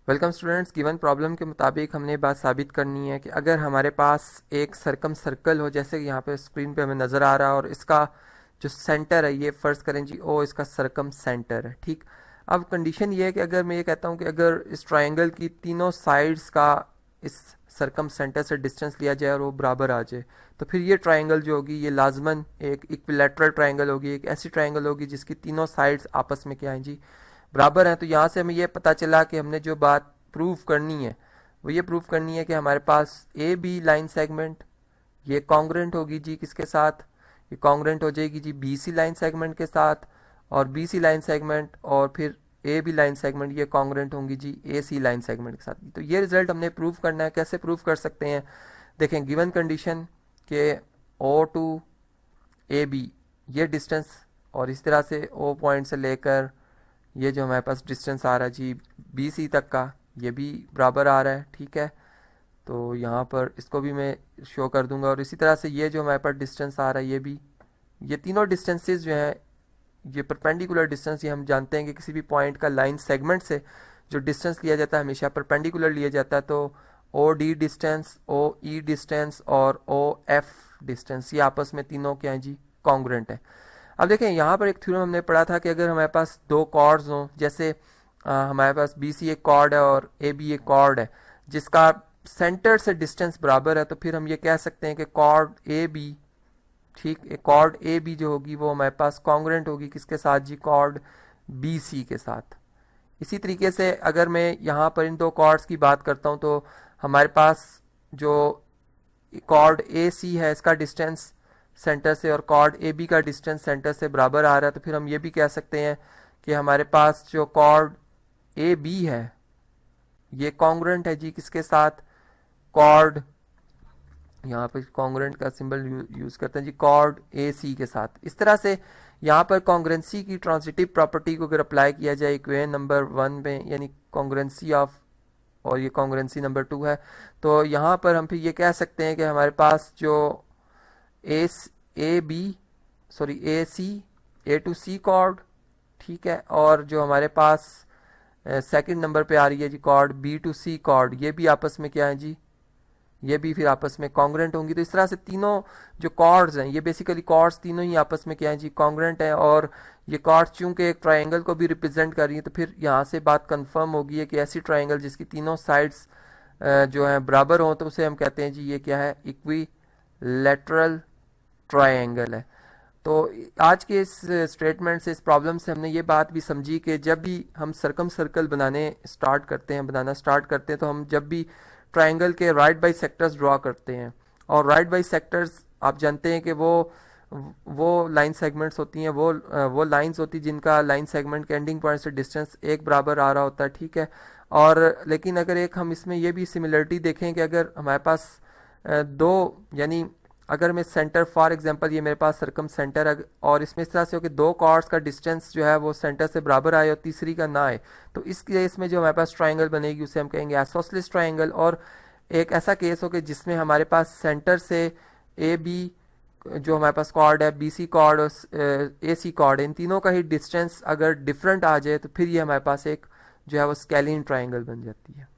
Welcome students. Given problem के मुताबिक हमने बात साबित करनी है कि अगर हमारे पास एक सरकम सर्कल हो, जैसे कि यहाँ पे स्क्रीन पे हमें नज़र आ रहा है, और इसका जो सेंटर है ये फ़र्ज़ करें जी ओ इसका सरकम सेंटर है। ठीक, अब कंडीशन ये है कि अगर मैं ये कहता हूँ कि अगर इस ट्रायंगल की तीनों साइड्स का इस सरकम सेंटर से डिस्टेंस लिया जाए और वो बराबर आ जाए, तो फिर ये ट्रायंगल जो होगी ये लाजमन एक इक्विलैटरल ट्रायंगल होगी, एक ऐसी ट्रायंगल होगी जिसकी तीनों साइड्स आपस में क्या है जी, बराबर हैं। तो यहाँ से हमें ये पता चला कि हमने जो बात प्रूव करनी है वो ये प्रूव करनी है कि हमारे पास ए बी लाइन सेगमेंट ये कॉन्ग्रेंट होगी जी किसके साथ, ये कॉन्ग्रेंट हो जाएगी जी बी सी लाइन सेगमेंट के साथ, और बी सी लाइन सेगमेंट और फिर ए बी लाइन सेगमेंट ये कॉन्ग्रेंट होंगी जी ए सी लाइन सेगमेंट के साथ। तो ये रिजल्ट हमने प्रूव करना है। कैसे प्रूव कर सकते हैं, देखें, गिवन कंडीशन के ओ टू ए बी ये डिस्टेंस, और इस तरह से ओ पॉइंट से लेकर ये जो हमारे पास डिस्टेंस आ रहा है जी बी सी तक का, ये भी बराबर आ रहा है। ठीक है, तो यहाँ पर इसको भी मैं शो कर दूंगा, और इसी तरह से ये जो हमारे पास डिस्टेंस आ रहा है ये भी, ये तीनों डिस्टेंसेस जो हैं ये परपेंडिकुलर डिस्टेंस, ये हम जानते हैं कि किसी भी पॉइंट का लाइन सेगमेंट से जो डिस्टेंस लिया जाता है हमेशा परपेंडिकुलर लिया जाता है। तो ओ डी डिस्टेंस, ओ ई डिस्टेंस और ओ एफ डिस्टेंस ये आपस में तीनों क्या हैं जी, कॉन्ग्रेंट है। अब देखें, यहाँ पर एक थ्योरम हमने पढ़ा था कि अगर हमारे पास दो कॉर्ड्स हों, जैसे हमारे पास बी सी एक कॉर्ड है और ए बी एक कॉर्ड है जिसका सेंटर से डिस्टेंस बराबर है, तो फिर हम ये कह सकते हैं कि कॉर्ड ए बी, ठीक, एक कॉर्ड ए बी जो होगी वो हमारे पास कॉन्ग्रेंट होगी किसके साथ जी, कॉर्ड बी सी के साथ। इसी तरीके से अगर मैं यहाँ पर इन दो कॉर्ड्स की बात करता हूँ तो हमारे पास जो कॉर्ड ए सी है इसका डिस्टेंस सेंटर से और कॉर्ड ए बी का डिस्टेंस सेंटर से बराबर आ रहा है, तो फिर हम ये भी कह सकते हैं कि हमारे पास जो कॉर्ड ए बी है ये कॉन्ग्रेंट है जी किसके साथ, कॉर्ड, यहाँ पर कॉन्ग्रेंट का सिंबल यूज करते हैं जी, कॉर्ड ए सी के साथ। इस तरह से यहाँ पर कॉन्ग्रेंसी की ट्रांजिटिव प्रॉपर्टी को अगर अप्लाई किया जाए इक्वेशन नंबर 1 में, यानी कॉन्ग्रेंसी ऑफ, और ये कॉन्ग्रेंसी नंबर 2 है, तो यहाँ पर हम फिर ये कह सकते हैं कि हमारे पास जो A B sorry A C A to C chord, ठीक है, और जो हमारे पास सेकंड नंबर पे आ रही है जी chord B to C chord, ये भी आपस में क्या है जी, ये भी फिर आपस में कॉन्ग्रेंट होंगी। तो इस तरह से तीनों जो कॉर्ड्स हैं ये बेसिकली कॉर्ड्स तीनों ही आपस में क्या है जी, कॉन्ग्रेंट है, और ये कॉर्ड्स चूंकि एक ट्रायंगल को भी रिप्रेजेंट कर रही है, तो फिर यहाँ से बात कंफर्म होगी है कि ऐसी ट्रायंगल जिसकी तीनों साइड्स जो है बराबर हों तो उसे हम कहते हैं जी ये क्या है, इक्विलैटरल ट्रायंगल है। तो आज के इस स्टेटमेंट से, इस प्रॉब्लम से हमने ये बात भी समझी कि जब भी हम सरकम सर्कल बनाना स्टार्ट करते हैं तो हम जब भी ट्रायंगल के राइट बाई सेक्टर्स ड्रॉ करते हैं, और राइट बाई सेक्टर्स आप जानते हैं कि वो लाइन सेगमेंट्स होती हैं, वो लाइंस होती हैं जिनका लाइन सेगमेंट के एंडिंग पॉइंट से डिस्टेंस एक बराबर आ रहा होता है। ठीक है, और लेकिन अगर एक हम इसमें ये भी सिमिलरिटी देखें कि अगर हमारे पास दो, यानी अगर मैं सेंटर, फॉर एग्जांपल ये मेरे पास सरकम सेंटर, और इसमें इस तरह से हो कि दो कॉर्ड्स का डिस्टेंस जो है वो सेंटर से बराबर आए और तीसरी का ना आए, तो इस केस में जो हमारे पास ट्रायंगल बनेगी उसे हम कहेंगे आइसोसेलेस ट्रायंगल। और एक ऐसा केस हो कि जिसमें हमारे पास सेंटर से ए बी जो हमारे पास कॉर्ड है, बी सी कॉर्ड और ए सी कॉर्ड, इन तीनों का ही डिस्टेंस अगर डिफरेंट आ जाए तो फिर ये हमारे पास एक जो है वो स्केलिन ट्रायंगल बन जाती है।